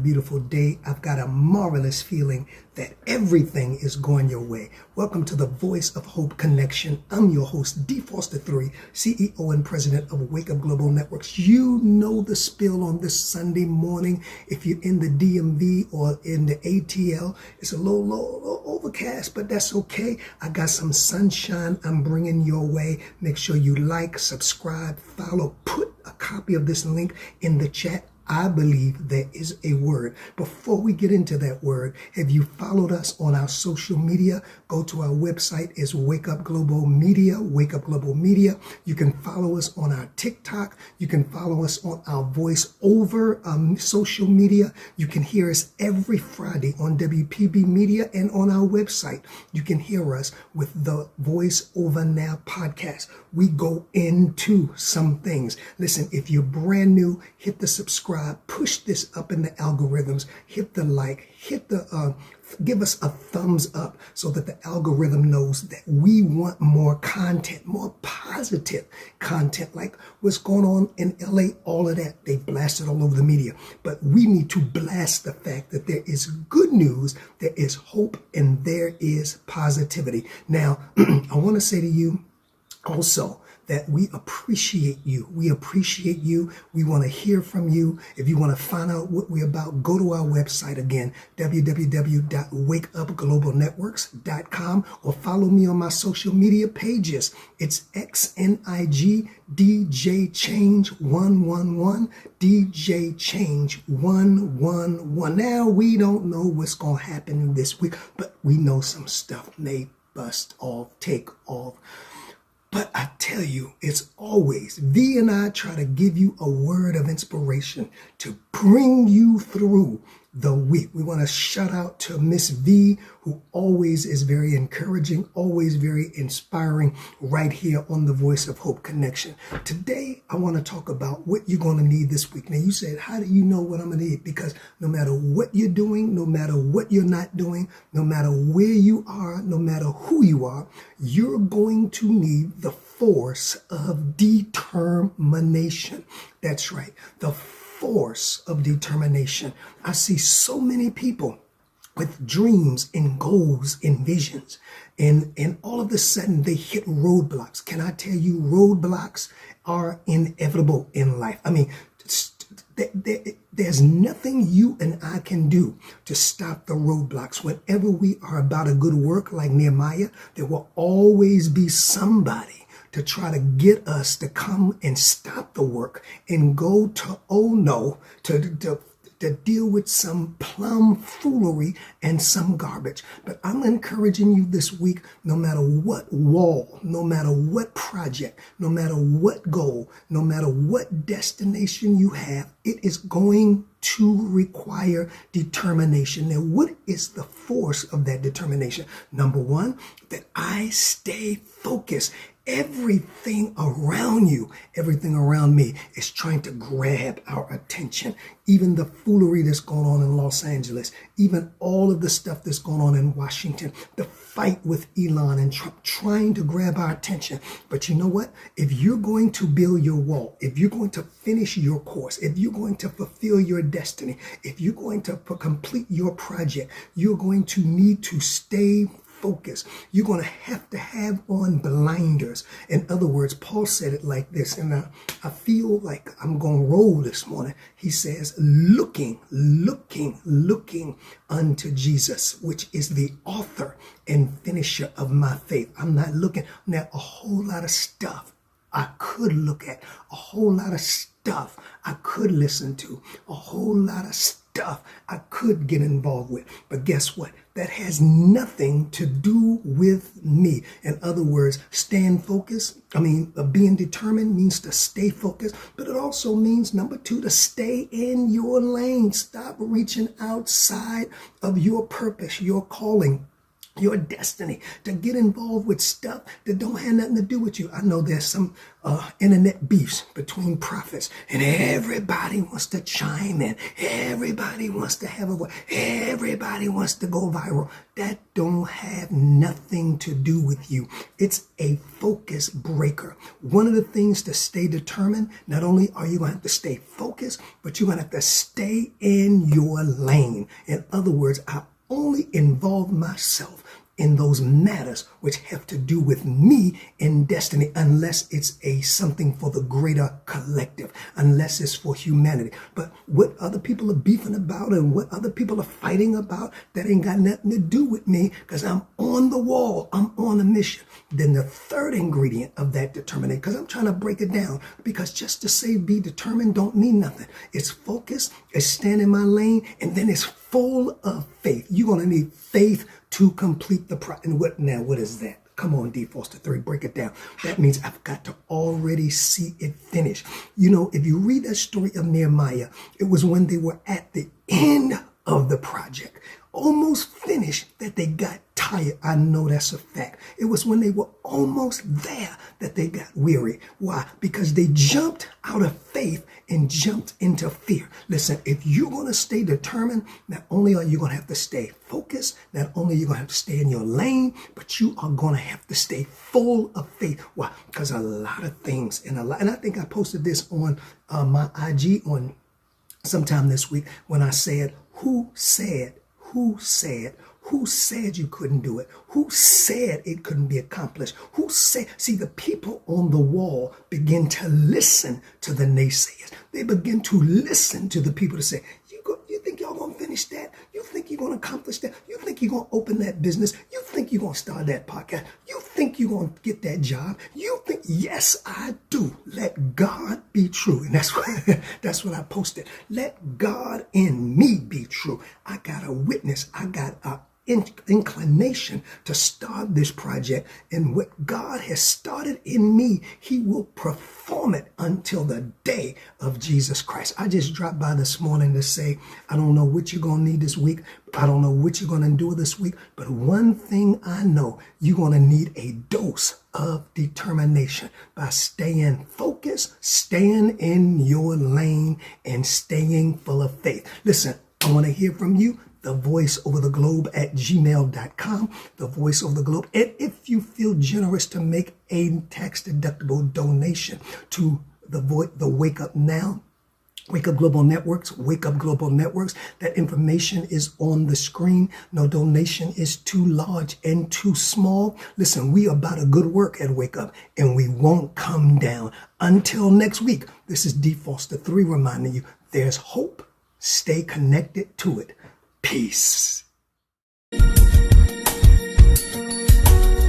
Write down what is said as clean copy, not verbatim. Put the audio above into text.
beautiful day. I've got a marvelous feeling that everything is going your way. Welcome to the Voice of Hope Connection. I'm your host, D. Foster III, CEO and President of Wake Up Global Networks. You know the spill on this Sunday morning. If you're in the DMV or in the ATL, it's a little overcast, but that's okay. I got some sunshine I'm bringing your way. Make sure you like, subscribe, follow, put a copy of this link in the chat. I believe there is a word. Before we get into that word, have you followed us on our social media? Go to our website. It's Wake Up Global Media, Wake Up Global Media. You can follow us on our TikTok. You can follow us on our voice over social media. You can hear us every Friday on WPB Media and on our website. You can hear us with the Voice Over Now podcast. We go into some things. Listen, if you're brand new, hit the subscribe. Push this up in the algorithms, hit the like, give us a thumbs up so that the algorithm knows that we want more content, more positive content, like what's going on in LA, all of that. They blast it all over the media. But we need to blast the fact that there is good news, there is hope, and there is positivity. Now, I want to say to you also, that we appreciate you. We appreciate you. We want to hear from you. If you want to find out what we're about, go to our website again, www.wakeupglobalnetworks.com, or follow me on my social media pages. It's XNIG DJ Change 111, DJ Change 111. Now, we don't know what's going to happen this week, but we know some stuff may bust off, take off. But I tell you, it's always, V and I try to give you a word of inspiration to bring you through the week. We want to shout out to Miss V, who always is very encouraging, always very inspiring, right here on the Voice of Hope Connection. Today, I want to talk about what you're going to need this week. Now, you said, how do you know what I'm going to need? Because no matter what you're doing, no matter what you're not doing, no matter where you are, no matter who you are, you're going to need the force of determination. That's right. The force of determination. I see so many people with dreams and goals and visions, and all of a sudden they hit roadblocks. Can I tell you, roadblocks are inevitable in life? I mean, there's nothing you and I can do to stop the roadblocks. Whenever we are about a good work like Nehemiah, there will always be somebody to try to get us to come and stop the work and go to, oh no, to deal with some plum foolery and some garbage. But I'm encouraging you this week, no matter what wall, no matter what project, no matter what goal, no matter what destination you have, it is going to require determination. Now, what is the force of that determination? Number one, that I stay focused. Everything around you, everything around me is trying to grab our attention. Even the foolery that's going on in Los Angeles, even all of the stuff that's going on in Washington, the fight with Elon and Trump trying to grab our attention. But you know what? If you're going to build your wall, if you're going to finish your course, if you're going to fulfill your destiny, if you're going to complete your project, you're going to need to stay focus. You're going to have on blinders. In other words, Paul said it like this, and I feel like I'm going to roll this morning. He says, looking unto Jesus, which is the author and finisher of my faith. I'm not looking at a whole lot of stuff I could look at, a whole lot of stuff I could listen to, a whole lot of stuff I could get involved with. But guess what? That has nothing to do with me. In other words, staying focused. Being determined means to stay focused, but it also means, number two, to stay in your lane. Stop reaching outside of your purpose, your calling, your destiny, to get involved with stuff that don't have nothing to do with you. I know there's some internet beefs between prophets, and everybody wants to chime in. Everybody wants to have a voice. Everybody wants to go viral. That don't have nothing to do with you. It's a focus breaker. One of the things to stay determined, not only are you going to have to stay focused, but you're going to have to stay in your lane. In other words, I only involve myself in those matters which have to do with me in destiny, unless it's something for the greater collective, unless it's for humanity. But what other people are beefing about and what other people are fighting about, that ain't got nothing to do with me, because I'm on the wall, I'm on a mission. Then the third ingredient of that determination, because I'm trying to break it down, because just to say be determined don't mean nothing. It's focus, it's stand in my lane, and then it's full of faith. You're going to need faith to complete the project. And what is that? Come on, D. Foster 3, break it down. That means I've got to already see it finished. You know, if you read that story of Nehemiah, it was when they were at the end of the project, almost finished, that they got tired. I know that's a fact. It was when they were almost there that they got weary. Why? Because they jumped out of faith and jumped into fear. Listen, if you're going to stay determined, not only are you going to have to stay focused, not only are you going to have to stay in your lane, but you are going to have to stay full of faith. Why? Because a lot of things, and I think I posted this on my IG on sometime this week, when I said, who said you couldn't do it? Who said it couldn't be accomplished? Who said? See, the people on the wall begin to listen to the naysayers. They begin to listen to the people that say, you think y'all gonna finish that? You think you're gonna accomplish that? You think you're gonna open that business? You think you're gonna start that podcast? You think you're gonna get that job? You think? Yes, I do. Let God be true. And that's what I posted. Let God in me be true. I got a witness. I got a inclination to start this project, and what God has started in me, he will perform it until the day of Jesus Christ. I just dropped by this morning to say, I don't know what you're going to need this week. I don't know what you're going to do this week, but one thing I know, you're going to need a dose of determination by staying focused, staying in your lane, and staying full of faith. Listen, I want to hear from you. thevoiceovertheglobe@gmail.com, the voice over the globe. And if you feel generous to make a tax-deductible donation to the Wake Up Now, Wake Up Global Networks, that information is on the screen. No donation is too large and too small. Listen, we are about a good work at Wake Up, and we won't come down. Until next week, this is D. Foster 3 reminding you, there's hope. Stay connected to it. Peace.